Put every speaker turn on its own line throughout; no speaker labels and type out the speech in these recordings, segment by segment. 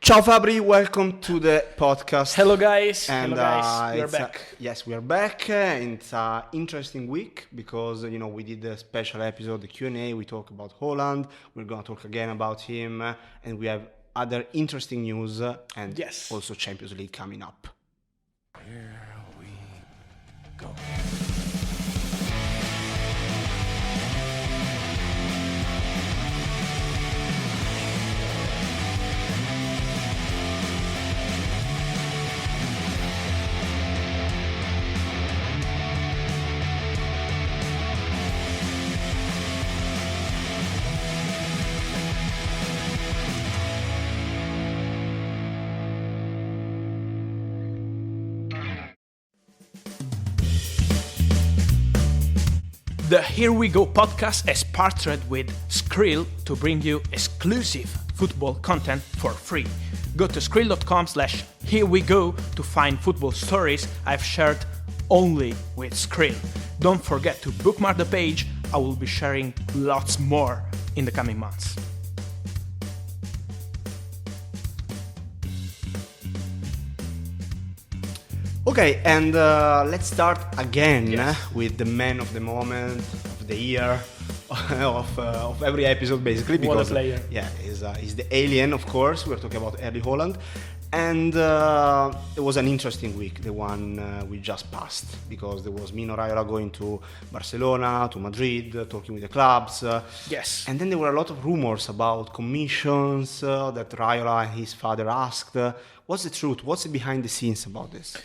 Ciao Fabri, welcome to the podcast.
Hello guys,
And
we are back.
Yes, we are back. It's an interesting week because we did a special episode, the Q&A. We talk about Holland. We're gonna talk again about him, and we have other interesting news and
Yes.
also Champions League coming up.
Here we go.
The Here We Go podcast is partnered with Skrill to bring you exclusive football content for free. Go to skrill.com/herewego to find football stories I've shared only with Skrill. Don't forget to bookmark the page. I will be sharing lots more in the coming months.
Okay, and let's start again with the man of the moment, of the year, of every episode basically.
What a
Because,
player.
Yeah, he's the alien, of course. We're talking about Erling Holland. And it was an interesting week, the one we just passed, because there was Mino Raiola going to Barcelona, to Madrid, talking with the clubs.
Yes.
And then there were a lot of rumors about commissions that Raiola and his father asked. What's the truth? What's behind the scenes about this?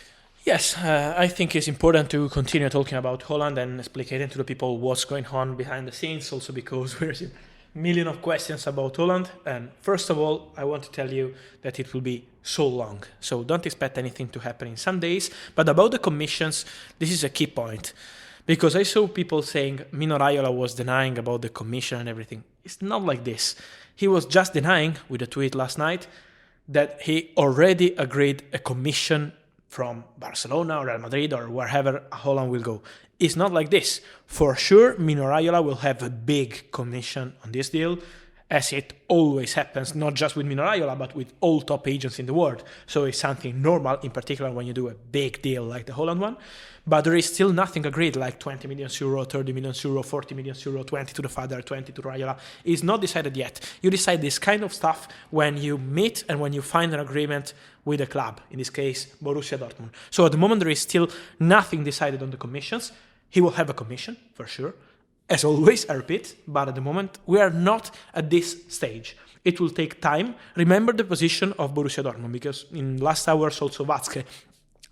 Yes, I think it's important to continue talking about Holland and explaining to the people what's going on behind the scenes, also because there's a million of questions about Holland. And first of all, I want to tell you that it will be so long. So don't expect anything to happen in some days. But about the commissions, this is a key point. Because I saw people saying Mino Raiola was denying about the commission and everything. It's not like this. He was just denying, with a tweet last night, that he already agreed a commission from Barcelona or Real Madrid or wherever Holland will go. It's not like this. For sure, Mino Raiola will have a big commission on this deal, as it always happens, not just with Mino Raiola, but with all top agents in the world. So it's something normal, in particular when you do a big deal like the Holland one. But there is still nothing agreed, like 20 million euro, 30 million euro, 40 million euro, 20 to the father, 20 to Raiola. It's not decided yet. You decide this kind of stuff when you meet and when you find an agreement with a club, in this case, Borussia Dortmund. So at the moment, there is still nothing decided on the commissions. He will have a commission, for sure. As always, I repeat, but at the moment, we are not at this stage. It will take time. Remember the position of Borussia Dortmund, because in last hours also Watzke,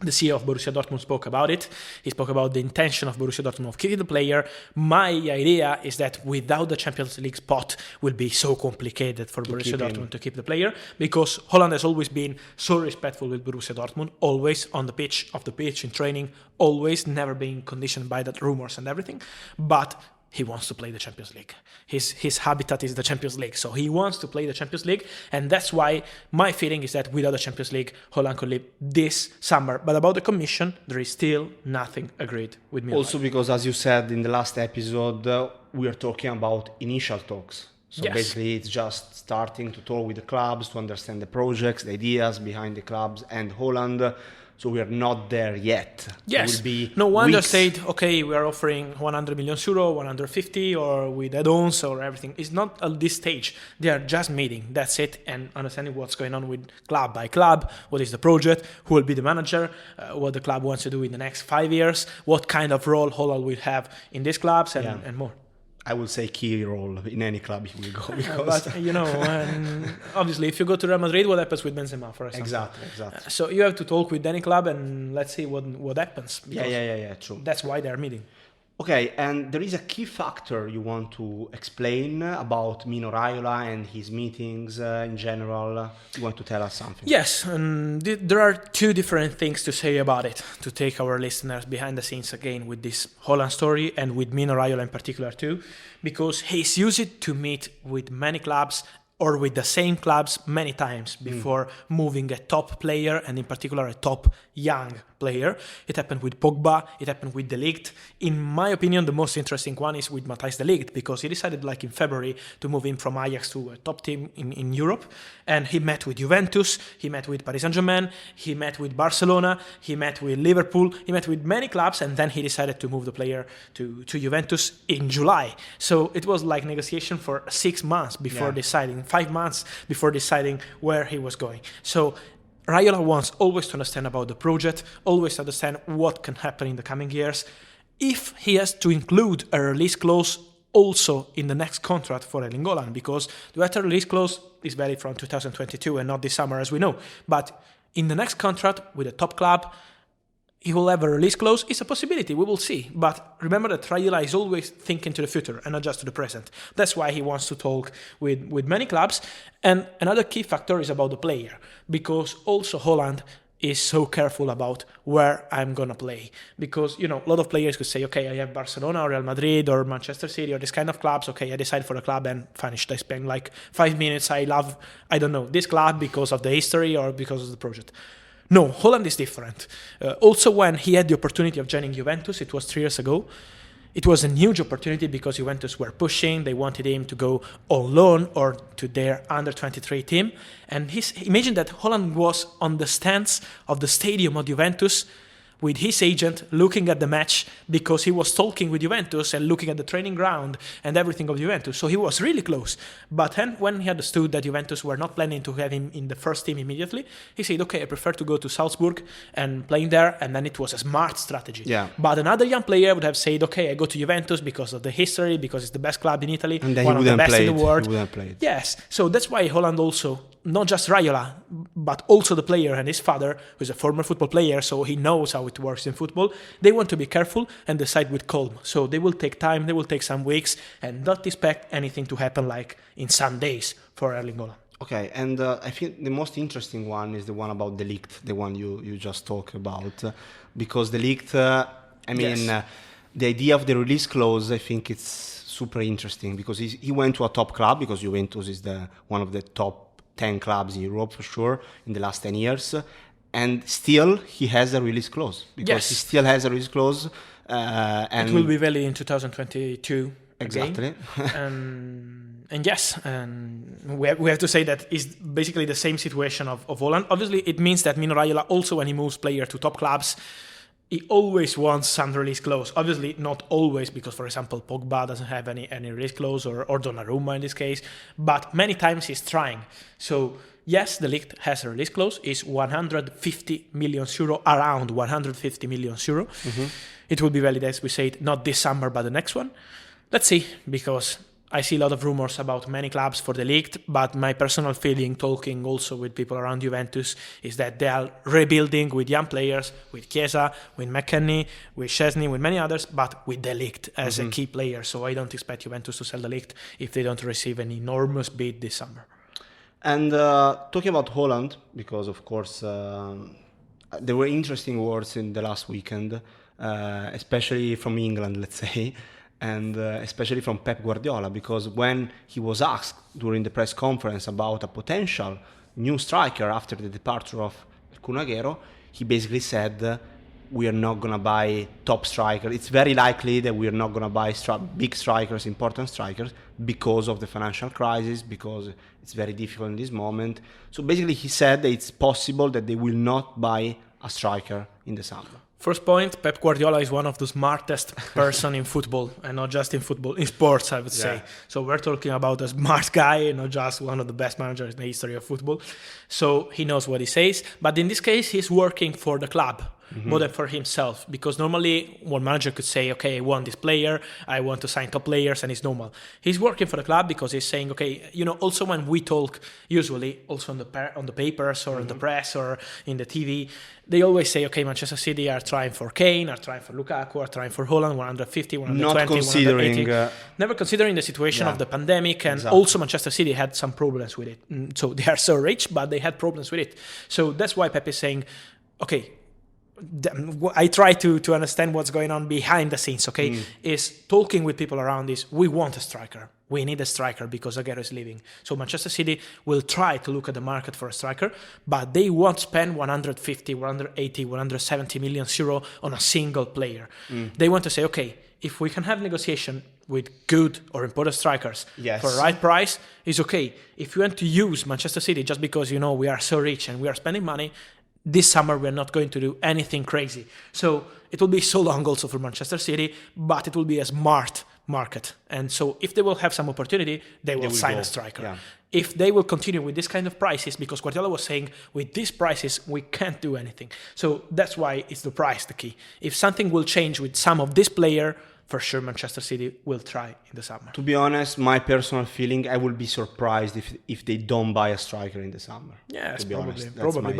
the CEO of Borussia Dortmund, spoke about it. He spoke about the intention of Borussia Dortmund of keeping the player. My idea is that without the Champions League spot will be so complicated for Borussia Dortmund to keep the player, because Holland has always been so respectful with Borussia Dortmund, always on the pitch, off the pitch, in training, always, never being conditioned by that rumors and everything. But he wants to play the Champions League. His habitat is the Champions League. So he wants to play the Champions League. And that's why my feeling is that without the Champions League, Holland could leave this summer. But about the commission, there is still nothing agreed with me.
Also because, as you said in the last episode, we are talking about initial talks. So
Yes.
basically it's just starting to talk with the clubs, to understand the projects, the ideas behind the clubs and Holland. So we are not there yet.
Yes.
It will be
No one
weeks.
just said, okay, we are offering 100 million euro, 150, or with add-ons or everything. It's not at this stage. They are just meeting. That's it. And understanding what's going on with club by club, what is the project, who will be the manager, what the club wants to do in the next 5 years, what kind of role Holland will have in these clubs, and more.
I would say key role in any club he will go. Because
But, obviously, if you go to Real Madrid, what happens with Benzema, for example?
Exactly.
So you have to talk with any club and let's see what happens.
Yeah, true.
That's why they're meeting.
Okay, and there is a key factor you want to explain about Mino Raiola and his meetings in general. You want to tell us something?
Yes, and there are two different things to say about it, to take our listeners behind the scenes again with this Holland story and with Mino Raiola in particular too, because he's used to meet with many clubs or with the same clubs many times before moving a top player, and in particular a top young player. It happened with Pogba, it happened with De Ligt. In my opinion, the most interesting one is with Matthijs De Ligt, because he decided like in February to move him from Ajax to a top team in Europe, and he met with Juventus, he met with Paris Saint-Germain, he met with Barcelona, he met with Liverpool, he met with many clubs, and then he decided to move the player to Juventus in July. So it was like negotiation for 6 months before deciding, 5 months before deciding where he was going. So Raiola wants always to understand about the project, always to understand what can happen in the coming years. If he has to include a release clause also in the next contract for Erling Haaland, because the better release clause is valid from 2022 and not this summer, as we know. But in the next contract with a top club, he will have a release clause. It's a possibility, we will see. But remember that Raiola is always thinking to the future and not just to the present. That's why he wants to talk with many clubs. And another key factor is about the player, because also Haaland is so careful about where I'm going to play. Because, a lot of players could say, okay, I have Barcelona or Real Madrid or Manchester City or this kind of clubs. Okay, I decide for a club and finished. I spend like 5 minutes. I love, this club because of the history or because of the project. No, Haaland is different. Also, when he had the opportunity of joining Juventus, it was 3 years ago, it was a huge opportunity because Juventus were pushing. They wanted him to go on loan or to their under-23 team. And imagine that Haaland was on the stands of the stadium of Juventus with his agent looking at the match, because he was talking with Juventus and looking at the training ground and everything of Juventus. So he was really close. But then when he understood that Juventus were not planning to have him in the first team immediately, he said, okay, I prefer to go to Salzburg and playing there. And then it was a smart strategy.
Yeah.
But another young player would have said, okay, I go to Juventus because of the history, because it's the best club in Italy,
and then
one of the best in the world.
He wouldn't play it.
Yes. So that's why Haaland also, not just Raiola, but also the player and his father, who's a former football player, so he knows how it works in football. They want to be careful and decide with calm. So they will take time, they will take some weeks, and not expect anything to happen like in some days for Erling Haaland.
Okay, and I think the most interesting one is the one about De Ligt, the one you just talked about, because De Ligt, the idea of the release clause, I think it's super interesting, because he went to a top club, because Juventus is one of the top 10 clubs in Europe for sure in the last 10 years, and still he has a release clause, because he still has a release clause, and
it will be valid in 2022
exactly.
And yes, and we have to say that it's basically the same situation of Haaland. Obviously, it means that Mino Raiola also, when he moves player to top clubs, he always wants some release clause. Obviously, not always, because, for example, Pogba doesn't have any release clause, or Donnarumma in this case, but many times he's trying. So, yes, De Ligt has a release clause. It's 150 million euro, around 150 million euro. Mm-hmm. It will be valid, as we said, not this summer, but the next one. Let's see, because I see a lot of rumors about many clubs for De Ligt, but my personal feeling, talking also with people around Juventus, is that they are rebuilding with young players, with Chiesa, with McKennie, with Szczesny, with many others, but with De Ligt as a key player. So I don't expect Juventus to sell De Ligt if they don't receive an enormous bid this summer.
And talking about Haaland, because of course there were interesting words in the last weekend, especially from England, let's say, and especially from Pep Guardiola, because when he was asked during the press conference about a potential new striker after the departure of Kun Agüero, he basically said, we are not going to buy top strikers. It's very likely that we are not going to buy big strikers, important strikers, because of the financial crisis, because it's very difficult in this moment. So basically he said that it's possible that they will not buy a striker in the summer.
First point, Pep Guardiola is one of the smartest person in football, and not just in football, in sports, I would say. So we're talking about a smart guy, and not just one of the best managers in the history of football. So he knows what he says. But in this case, he's working for the club more than for himself. Because normally one manager could say, okay, I want this player, I want to sign top players, and it's normal. He's working for the club because he's saying, okay, also when we talk, usually also on the papers or in the press or in the TV, they always say, okay, Manchester City are trying for Kane, are trying for Lukaku, are trying for Haaland, 150, 120, 180. Never considering the situation of the pandemic, and also Manchester City had some problems with it. So they are so rich, but they had problems with it. So that's why Pep is saying, okay, I try to understand what's going on behind the scenes, okay? Is talking with people around this, we want a striker. We need a striker because Aguero is leaving. So Manchester City will try to look at the market for a striker, but they won't spend 150, 180, 170 million euro on a single player. They want to say, okay, if we can have negotiation with good or imported strikers for the right price, it's okay. If you want to use Manchester City just because, we are so rich and we are spending money, this summer we're not going to do anything crazy. So it will be so long also for Manchester City, but it will be a smart market. And so if they will have some opportunity, they will sign a striker. Yeah. If they will continue with this kind of prices, because Guardiola was saying, with these prices, we can't do anything. So that's why it's the price the key. If something will change with some of this player, for sure Manchester City will try in the summer.
To be honest, my personal feeling, I will be surprised if they don't buy a striker in the summer.
Yes, probably.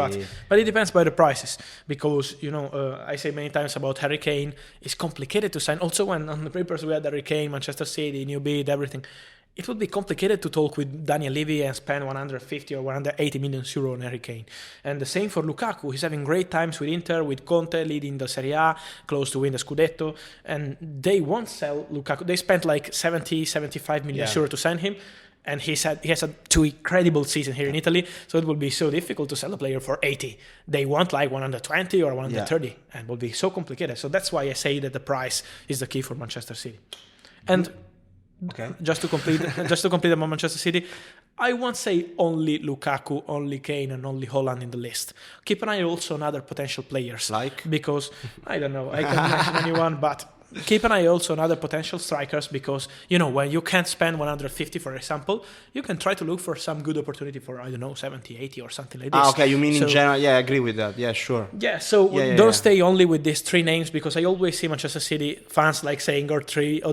But it depends by the prices, because I say many times about Harry Kane, it's complicated to sign. Also, when on the papers we had Harry Kane, Manchester City, new bid, everything. It would be complicated to talk with Daniel Levy and spend 150 or 180 million euro on Harry Kane. And the same for Lukaku. He's having great times with Inter, with Conte leading the Serie A, close to win the Scudetto. And they won't sell Lukaku. They spent like 70, 75 million euro to sign him. And he has a two incredible season here in Italy. So it will be so difficult to sell a player for 80. They want like 120 or 130. And it will be so complicated. So that's why I say that the price is the key for Manchester City. And just to complete about Manchester City, I won't say only Lukaku, only Kane, and only Holland in the list. Keep an eye also on other potential players. Because, I don't know, I can't mention anyone, but keep an eye also on other potential strikers, because, when you can't spend 150, for example, you can try to look for some good opportunity for, 70, 80 or something like this.
Okay, you mean in general? Yeah, I agree with that. Yeah, sure.
Yeah, so don't stay only with these three names, because I always see Manchester City fans saying or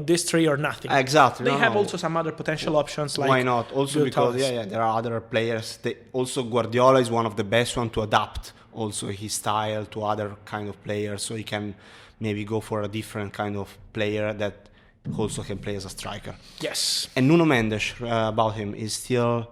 these three or nothing.
Exactly.
They have also some other potential options.
Why not? Also because, there are other players. Also, Guardiola is one of the best ones to adapt also his style to other kind of players, so he can maybe go for a different kind of player that also can play as a striker.
Yes.
And Nuno Mendes, about him, is still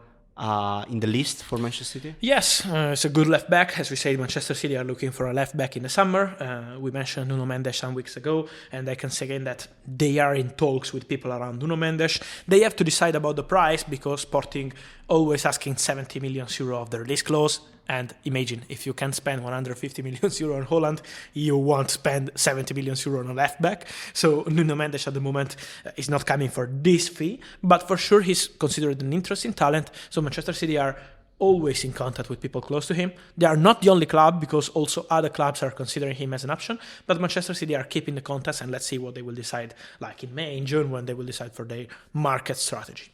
in the list for Manchester City?
Yes, it's a good left back. As we said, Manchester City are looking for a left back in the summer. We mentioned Nuno Mendes some weeks ago, and I can say again that they are in talks with people around Nuno Mendes. They have to decide about the price, because Sporting always asking 70 million euro of the release clause. And imagine, if you can spend 150 million euro on Holland, you won't spend 70 million euro on a left back. So Nuno Mendes at the moment is not coming for this fee, but for sure he's considered an interesting talent. So Manchester City are always in contact with people close to him. They are not the only club, because also other clubs are considering him as an option, but Manchester City are keeping the contacts, and let's see what they will decide, like in May, in June, when they will decide for their market strategy.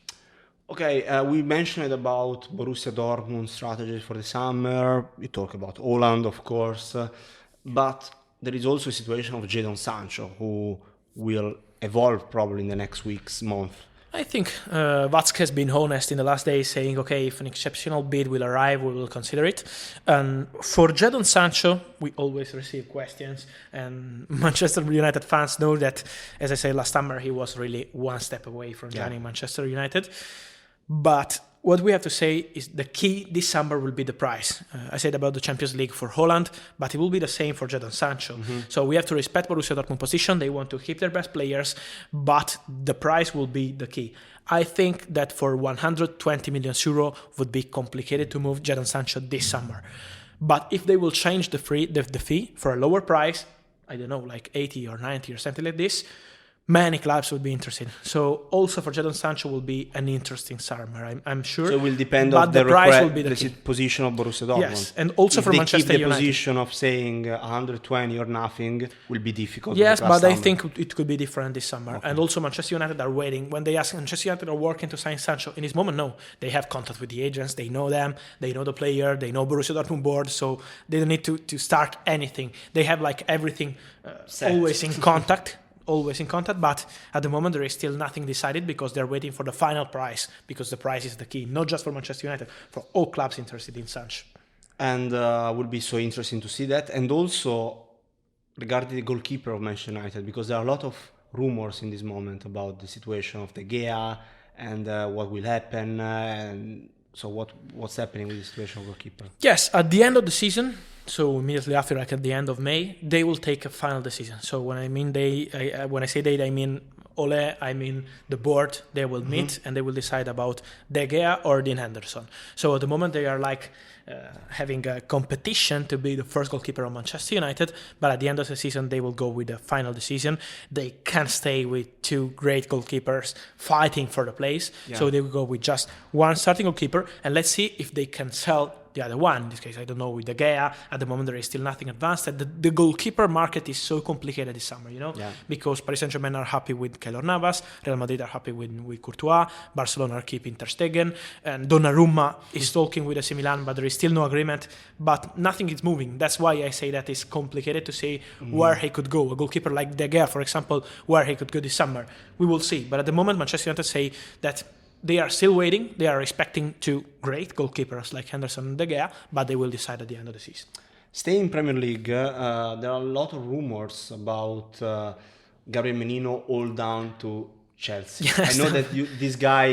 Okay, we mentioned about Borussia Dortmund's strategy for the summer. We talk about Holland, of course, but there is also a situation of Jadon Sancho, who will evolve probably in the next weeks, month.
I think Watzke has been honest in the last days, saying, okay, if an exceptional bid will arrive, we will consider it. And for Jadon Sancho, we always receive questions, and Manchester United fans know that, as I said last summer, he was really one step away from joining Manchester United. But what we have to say is the key this summer will be the price. I said about the Champions League for Holland, but it will be the same for Jadon Sancho. So we have to respect Borussia Dortmund position. They want to keep their best players, but the price will be the key. I think that for 120 million euro would be complicated to move Jadon Sancho this summer. But if they will change the fee for a lower price, I don't know, like 80 or 90 or something like this, many clubs would be interested. So also for Jadon Sancho will be an interesting summer, I'm sure.
So it will depend on the price will be the position of Borussia Dortmund.
Yes, and also for Manchester United.
If the position of saying 120 or nothing will be difficult.
Yes, but I think it could be different this summer. Okay. And also Manchester United are waiting. When they ask, Manchester United are working to sign Sancho. In this moment, no. They have contact with the agents. They know them. They know the player. They know Borussia Dortmund board. So they don't need to start anything. They have like everything always in contact. But at the moment there is still nothing decided, because they're waiting for the final price, because the price is the key, not just for Manchester United, for all clubs interested in Sancho.
And would be so interesting to see that. And also regarding the goalkeeper of Manchester United, because there are a lot of rumors in this moment about the situation of De Gea and what will happen. And So what's happening with the situation of goalkeeper?
Yes, at the end of the season, so immediately after, like at the end of May, they will take a final decision. So when I mean when I say they, I mean Ole, I mean the board. They will meet and they will decide about De Gea or Dean Henderson. So at the moment they are like having a competition to be the first goalkeeper of Manchester United, but at the end of the season they will go with the final decision. They can't stay with two great goalkeepers fighting for the place, so they will go with just one starting goalkeeper, and let's see if they can sell the other one. In this case, I don't know, with De Gea, at the moment there is still nothing advanced. The goalkeeper market is so complicated this summer, because Paris Saint-Germain are happy with Keylor Navas, Real Madrid are happy with Courtois, Barcelona are keeping Ter Stegen, and Donnarumma is talking with AC Milan, but there is still no agreement, but nothing is moving. That's why I say that it's complicated to say where he could go. A goalkeeper like De Gea, for example, where he could go this summer. We will see. But at the moment, Manchester United say that they are still waiting. They are expecting two great goalkeepers like Henderson and De Gea, but they will decide at the end of the season.
Staying in Premier League, there are a lot of rumors about Gabriel Menino all down to Chelsea.
Yes.
I know that this guy,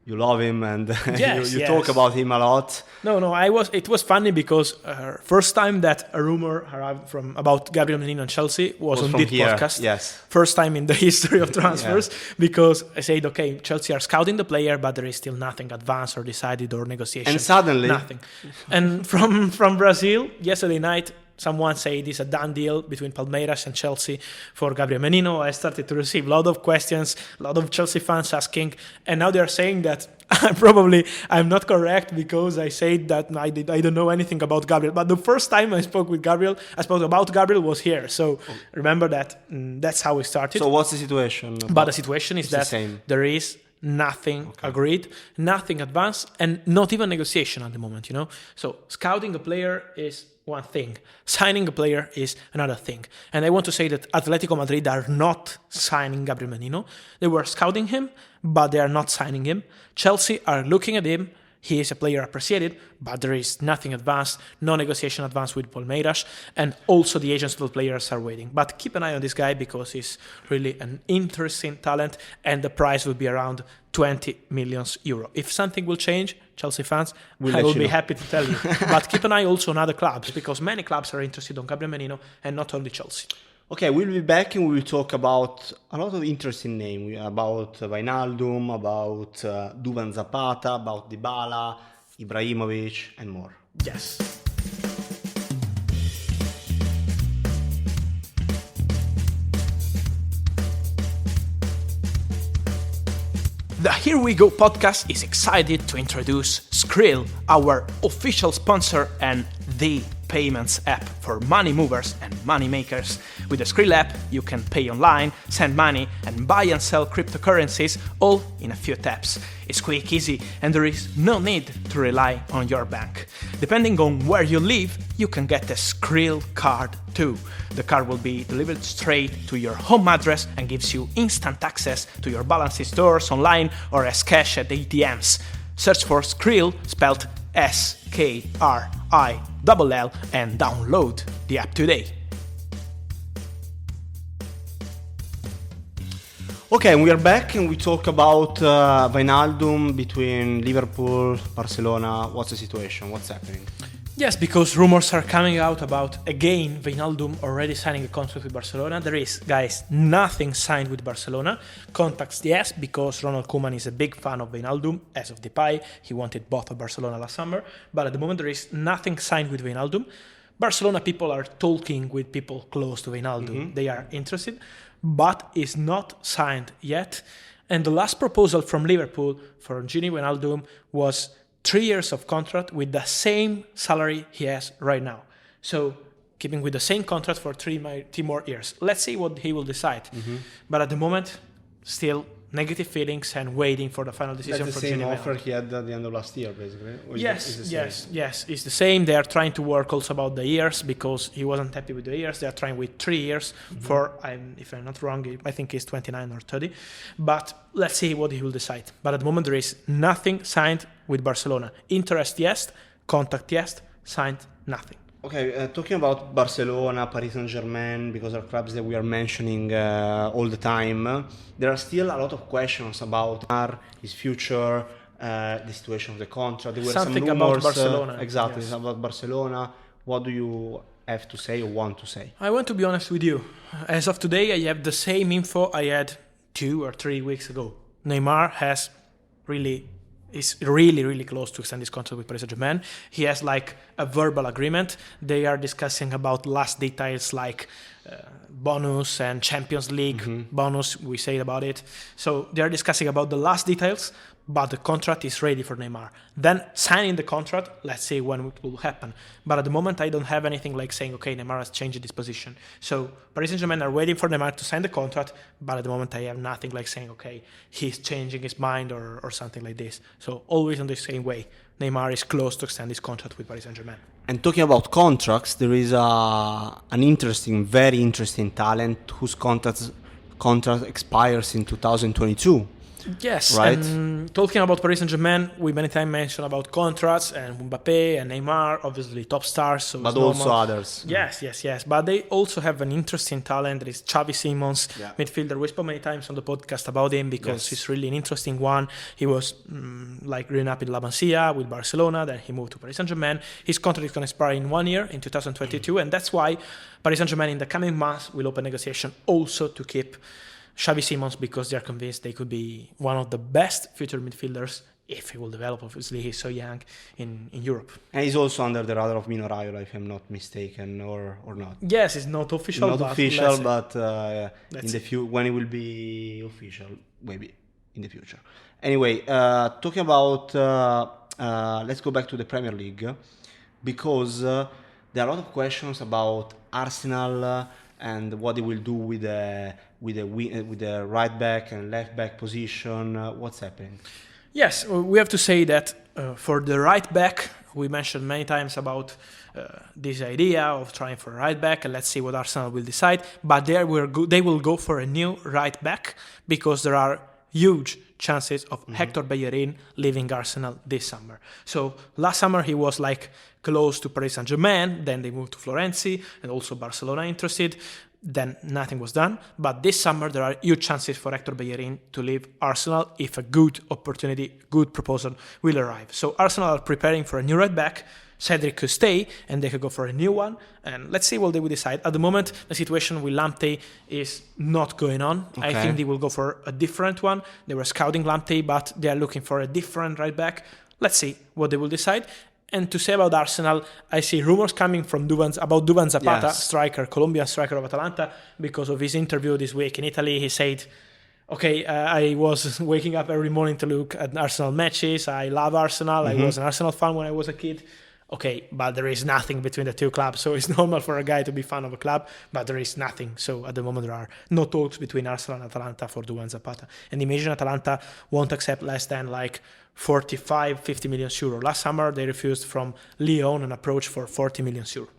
you love him and you talk about him a lot.
No, it was funny because first time that a rumor arrived about Gabriel Menino and Chelsea was on this podcast.
Yes.
First time in the history of transfers, because I said, okay, Chelsea are scouting the player, but there is still nothing advanced or decided or negotiation.
And suddenly
nothing. And from Brazil, yesterday night, someone said it's a done deal between Palmeiras and Chelsea for Gabriel Menino. I started to receive a lot of questions, a lot of Chelsea fans asking, and now they're saying that I'm not correct because I said that I don't know anything about Gabriel. But the first time I spoke about Gabriel was here. So remember that that's how we started.
So what's the situation?
But the situation is that there is nothing agreed, nothing advanced, and not even negotiation at the moment, So scouting a player is one thing, signing a player is another thing. And I want to say that Atletico Madrid are not signing Gabriel Menino. They were scouting him, but they are not signing him. Chelsea are looking at him. He is a player appreciated, but there is nothing advanced, no negotiation advanced with Palmeiras, and also the agents of the players are waiting. But keep an eye on this guy because he's really an interesting talent, and the price will be around 20 million euro. If something will change, Chelsea fans, I will be happy to tell you. But keep an eye also on other clubs, because many clubs are interested on Gabriel Menino, and not only Chelsea.
Okay, we'll be back and we will talk about a lot of interesting names, about Wijnaldum, about Duvan Zapata, about Dybala, Ibrahimovic, and more.
Yes. The Here We Go podcast is excited to introduce Skrill, our official sponsor and the payments app for money movers and money makers. With the Skrill app, you can pay online, send money, and buy and sell cryptocurrencies all in a few taps. It's quick, easy, and there is no need to rely on your bank. Depending on where you live, you can get a Skrill card too. The card will be delivered straight to your home address and gives you instant access to your balance in stores, online, or as cash at ATMs. Search for Skrill, spelled SKRILL, and download the app today.
Okay, and we are back and we talk about Wijnaldum between Liverpool, Barcelona. What's the situation? What's happening?
Yes, because rumors are coming out about, again, Wijnaldum already signing a contract with Barcelona. There is, guys, nothing signed with Barcelona. Contacts, yes, because Ronald Koeman is a big fan of Wijnaldum, as of Depay. He wanted both of Barcelona last summer. But at the moment, there is nothing signed with Wijnaldum. Barcelona people are talking with people close to Wijnaldum. Mm-hmm. They are interested, but is not signed yet. And the last proposal from Liverpool for Gini Wijnaldum was 3 years of contract with the same salary he has right now. So keeping with the same contract for 3 more years. Let's see what he will decide. Mm-hmm. But at the moment, still negative feelings and waiting for the final decision.
That's the
for
same
Gini
offer he had at the end of last year, basically.
Yes, it's the same. They are trying to work also about the years because he wasn't happy with the years. They are trying with 3 years for, if I'm not wrong, I think he's 29 or 30. But let's see what he will decide. But at the moment, there is nothing signed with Barcelona. Interest, yes. Contact, yes. Signed, nothing.
Okay, talking about Barcelona, Paris Saint-Germain, because are clubs that we are mentioning all the time, there are still a lot of questions about his future. the situation of the contract. There were
Something
some
about
rumors,
Barcelona,
exactly,
yes.
about Barcelona. What do you have to say or want to say?
I want to be honest with you. As of today, I have the same info I had 2 or 3 weeks ago. Neymar is really close to extend his contract with Paris Saint-Germain. He has like a verbal agreement. They are discussing about last details like bonus and Champions League bonus, we say about it. So they are discussing about the last details, but the contract is ready for Neymar. Then signing the contract, let's see when it will happen. But at the moment, I don't have anything like saying, okay, Neymar has changed his position. So Paris Saint-Germain are waiting for Neymar to sign the contract, but at the moment, I have nothing like saying, okay, he's changing his mind or something like this. So always in the same way, Neymar is close to extend his contract with Paris Saint-Germain.
And talking about contracts, there is an very interesting talent whose contract expires in 2022.
Yes,
right.
And talking about Paris Saint-Germain, we many times mention about contracts and Mbappe and Neymar, obviously top stars. So
but also others.
Yes. But they also have an interesting talent. There is Xavi Simons, midfielder. We spoke many times on the podcast about him because he's really an interesting one. He was growing up in La Masia with Barcelona, then he moved to Paris Saint-Germain. His contract is going to expire in 1 year, in 2022, and that's why Paris Saint-Germain in the coming months will open negotiation also to keep Xavi Simons, because they are convinced they could be one of the best future midfielders if he will develop. Obviously, he's so young in Europe.
And he's also under the radar of Mino Raiola, if I'm not mistaken, or not.
Yes, it's not official.
Not
but
official, but in
the
when it will be official, maybe in the future. Anyway, talking about, let's go back to the Premier League, because there are a lot of questions about Arsenal and what they will do with the right back and left back position. What's happening?
Yes, we have to say that for the right back, we mentioned many times about this idea of trying for a right back, and let's see what Arsenal will decide. But they will go for a new right back because there are huge chances of Hector Bellerin leaving Arsenal this summer. So last summer he was like close to Paris Saint-Germain, then they moved to Florenzi and also Barcelona interested. Then nothing was done. But this summer there are huge chances for Hector Bellerin to leave Arsenal if a good opportunity, good proposal will arrive. So Arsenal are preparing for a new right back. Cedric could stay and they could go for a new one, and let's see what they will decide. At the moment, the situation with Lamptey is not going on. Okay. I think they will go for a different one. They were scouting Lamptey, but they are looking for a different right back. Let's see what they will decide. And to say about Arsenal, I see rumors coming from about Duvan Zapata, striker, Colombian striker of Atalanta, because of his interview this week in Italy. He said, okay, I was waking up every morning to look at Arsenal matches. I love Arsenal. I was an Arsenal fan when I was a kid. Okay, but there is nothing between the two clubs, so it's normal for a guy to be fan of a club, but there is nothing. So at the moment there are no talks between Arsenal and Atalanta for Duvan Zapata. And imagine Atalanta won't accept less than like 45-50 million euro. Last summer they refused from Lyon an approach for 40 million euro.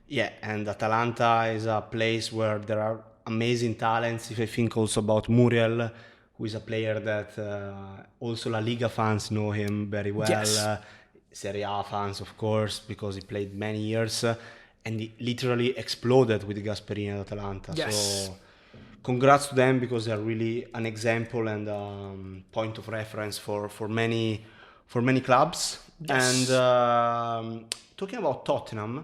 Yeah, and Atalanta is a place where there are amazing talents. If I think also about Muriel, who is a player that also La Liga fans know him very well.
Yes.
Serie A fans, of course, because he played many years, and he literally exploded with Gasperini at Atalanta.
Yes.
So congrats to them, because they're really an example and point of reference for many clubs.
Yes.
And talking about Tottenham,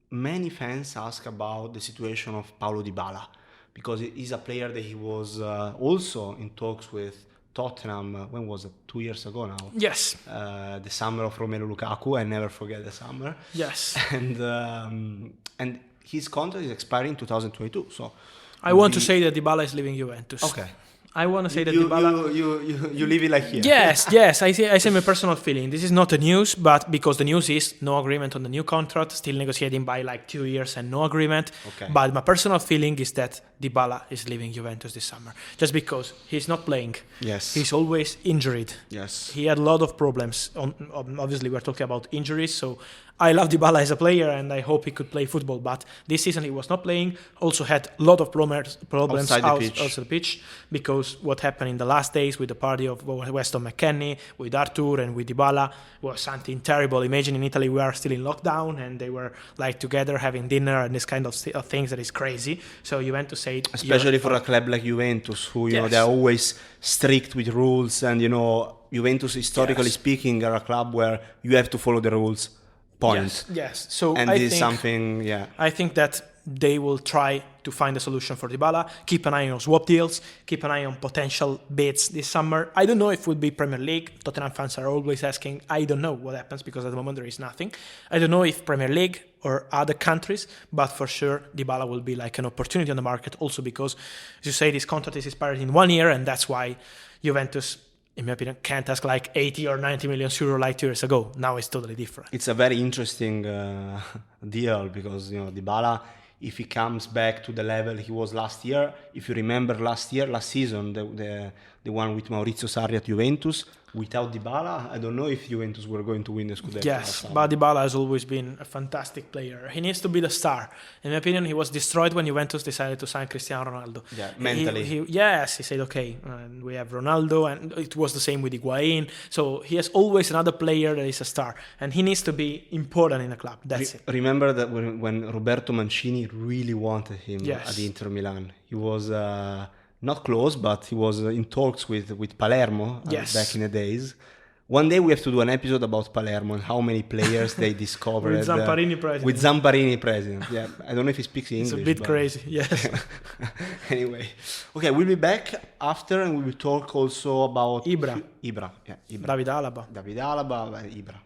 many fans ask about the situation of Paulo Dybala, because he's a player that he was also in talks with Tottenham. When was it? 2 years ago now.
Yes.
The summer of Romelu Lukaku. I never forget the summer.
Yes.
And his contract is expiring in 2022. So
I want to say that Dybala is leaving Juventus.
Okay.
I want to say that Dybala...
You leave it like here.
Yes. I say my personal feeling. This is not the news, but because the news is no agreement on the new contract, still negotiating by like 2 years and no agreement. Okay. But my personal feeling is that Dybala is leaving Juventus this summer, just because he's not playing.
Yes.
He's always injured.
Yes.
He had a lot of problems. Obviously, we're talking about injuries, so I love Dybala as a player and I hope he could play football, but this season he was not playing. Also had a lot of problems outside the pitch because what happened in the last days with the party of Weston McKennie, with Arthur and with Dybala was something terrible. Imagine in Italy we are still in lockdown and they were like together having dinner and this kind of things that is crazy. So Juventus said...
Especially for a club like Juventus, who, you know, they're always strict with rules and, you know, Juventus, historically speaking, are a club where you have to follow the rules. Point.
Yes. So
and this is something, I
think that they will try to find a solution for Dybala. Keep an eye on swap deals. Keep an eye on potential bids this summer. I don't know if it will be Premier League. Tottenham fans are always asking. I don't know what happens because at the moment there is nothing. I don't know if Premier League or other countries, but for sure Dybala will be like an opportunity on the market. Also because, as you say, this contract is expired in 1 year, and that's why Juventus, in my opinion, can't ask like 80 or 90 million euro like 2 years ago. Now it's totally different.
It's a very interesting deal because, you know, Dybala, if he comes back to the level he was last year, if you remember last season, the one with Maurizio Sarri at Juventus, without Dybala, I don't know if Juventus were going to win the Scudetto.
Yes, but Dybala has always been a fantastic player. He needs to be the star. In my opinion, he was destroyed when Juventus decided to sign Cristiano Ronaldo.
Yeah, mentally.
He said, okay, we have Ronaldo, and it was the same with Higuain. So he has always another player that is a star, and he needs to be important in a club. That's it.
Remember that when Roberto Mancini really wanted him at Inter Milan, he was... not close, but he was in talks with Palermo back in the days. One day we have to do an episode about Palermo and how many players they discovered.
With Zamparini president.
With Zamparini president, yeah. I don't know if he speaks English.
It's a bit crazy, yes.
Anyway. Okay, we'll be back after and we will talk also about...
Ibra. David Alaba,
Ibra.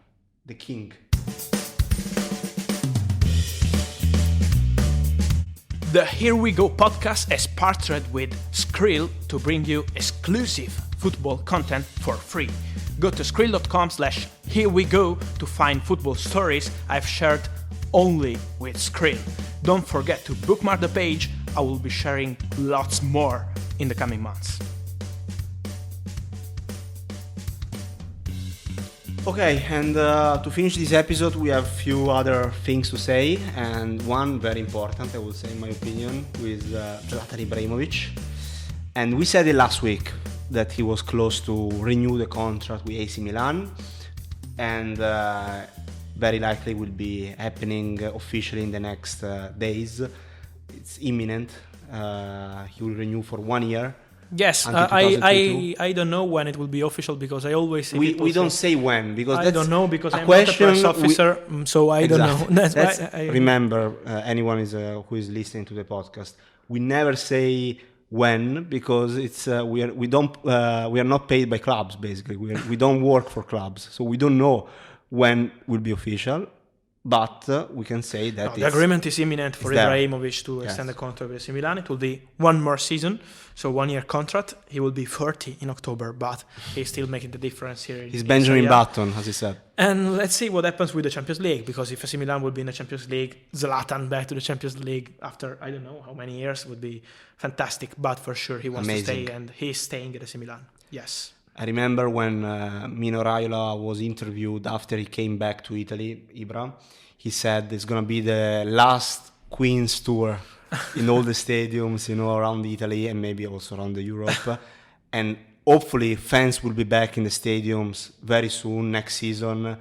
The king.
The Here We Go podcast is partnered with Skrill to bring you exclusive football content for free. Go to skrill.com/herewego to find football stories I've shared only with Skrill. Don't forget to bookmark the page. I will be sharing lots more in the coming months.
Okay, and to finish this episode, we have a few other things to say, and one very important, I would say, in my opinion, with Zlatan Ibrahimovic. And we said it last week that he was close to renew the contract with AC Milan, and very likely will be happening officially in the next days. It's imminent. He will renew for 1 year.
Yes, I don't know when it will be official because I always see
we don't say when because
I don't know because I'm not a press officer, so I don't know.
That's remember, anyone who is listening to the podcast, we never say when because it's we are not paid by clubs. Basically, we don't work for clubs, so we don't know when will be official. But we can say that
the agreement is imminent for Ibrahimovic to extend the contract with AC Milan. It will be 1 more season, so 1 year contract. He will be 30 in October, but he's still making the difference here.
He's Benjamin Button, as he said.
And let's see what happens with the Champions League, because if AC Milan will be in the Champions League, Zlatan back to the Champions League after I don't know how many years would be fantastic. But for sure he wants to stay, and he's staying at AC Milan. Yes.
I remember when Mino Raiola was interviewed after he came back to Italy, Ibra, he said it's going to be the last Queen's tour in all the stadiums, around Italy and maybe also around Europe. And hopefully fans will be back in the stadiums very soon, next season,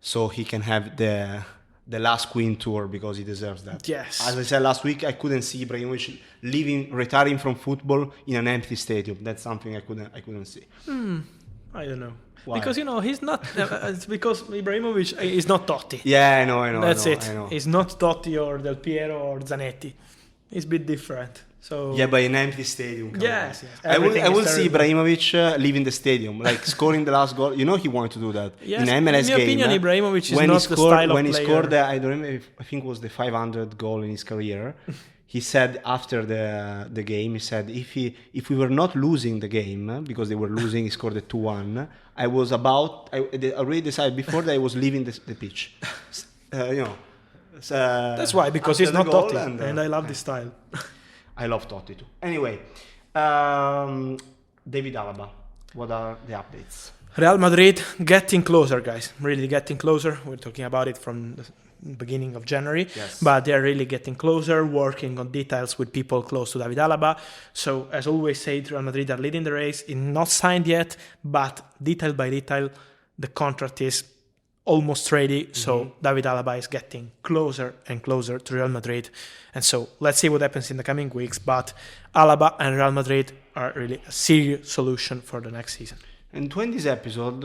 so he can have the last Queen tour because he deserves that.
Yes.
As I said last week, I couldn't see Ibrahimovic retiring from football in an empty stadium. That's something I couldn't see.
I don't know.
Why?
Because he's not. It's because Ibrahimovic is not Totti.
Yeah, I know.
That's it.
I know.
He's not Totti or Del Piero or Zanetti. He's a bit different. So
yeah, but in an empty stadium.
Yes.
I will see Ibrahimovic leaving the stadium, like scoring the last goal. He wanted to do that
yes,
in an MLS game.
In my opinion, Ibrahimovic is not the style of
when
player.
He scored, I don't remember. I think it was the 500 goal in his career. He said after the game, he said if we were not losing the game because they were losing, he scored the 2-1. I already decided before that I was leaving the pitch.
That's why, because he's not Totti, and I love this style.
I love Totti too. Anyway, David Alaba, what are the updates?
Real Madrid getting closer, guys. Really getting closer. We're talking about it from the beginning of January,
Yes.
but they're really getting closer, working on details with people close to David Alaba. So, as always said, Real Madrid are leading the race. It's not signed yet, but detail by detail, the contract is almost ready. So, David Alaba is getting closer and closer to Real Madrid. And so, let's see what happens in the coming weeks. But Alaba and Real Madrid are really a serious solution for the next season.
And to end this episode,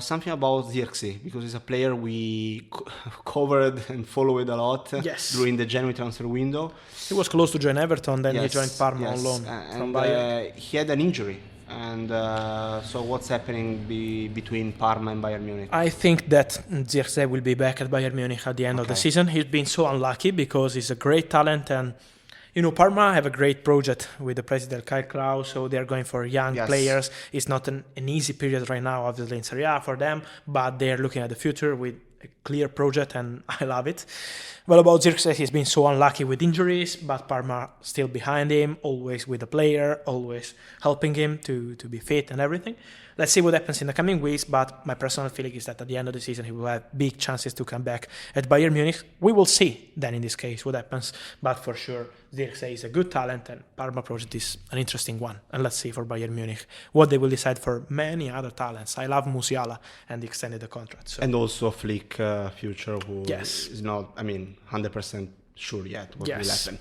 something about Zirkzee, because he's a player we covered and followed a lot
Yes.
during the January transfer window.
He was close to join Everton, then he
Yes,
joined Parma on
yes.
loan from
And
Bayern.
he had an injury. And so what's happening between Parma and Bayern Munich?
I think that Zirkzee will be back at Bayern Munich at the end of the
Okay.
season. He's been so unlucky because he's a great talent, and Parma have a great project with the president Kyle Klaus, so they're going for young
Yes.
players. It's not an easy period right now, obviously in Serie A for them, but they're looking at the future with a clear project, and I love it. Well, about Zirkzee, he's been so unlucky with injuries, but Parma still behind him, always with the player, always helping him to be fit and everything. Let's see what happens in the coming weeks, but my personal feeling is that at the end of the season, he will have big chances to come back at Bayern Munich. We will see then in this case what happens, but for sure, Zirkzee is a good talent, and Parma project is an interesting one. And let's see for Bayern Munich what they will decide for many other talents. I love Musiala, and he extended the contract. So.
And also Flick future, who
Yes.
is not, 100% sure yet what will
Yes.
happen.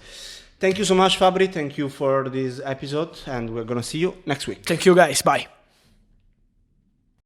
Thank you so much, Fabri. Thank you for this episode, and we're going to see you next week.
Thank you, guys. Bye.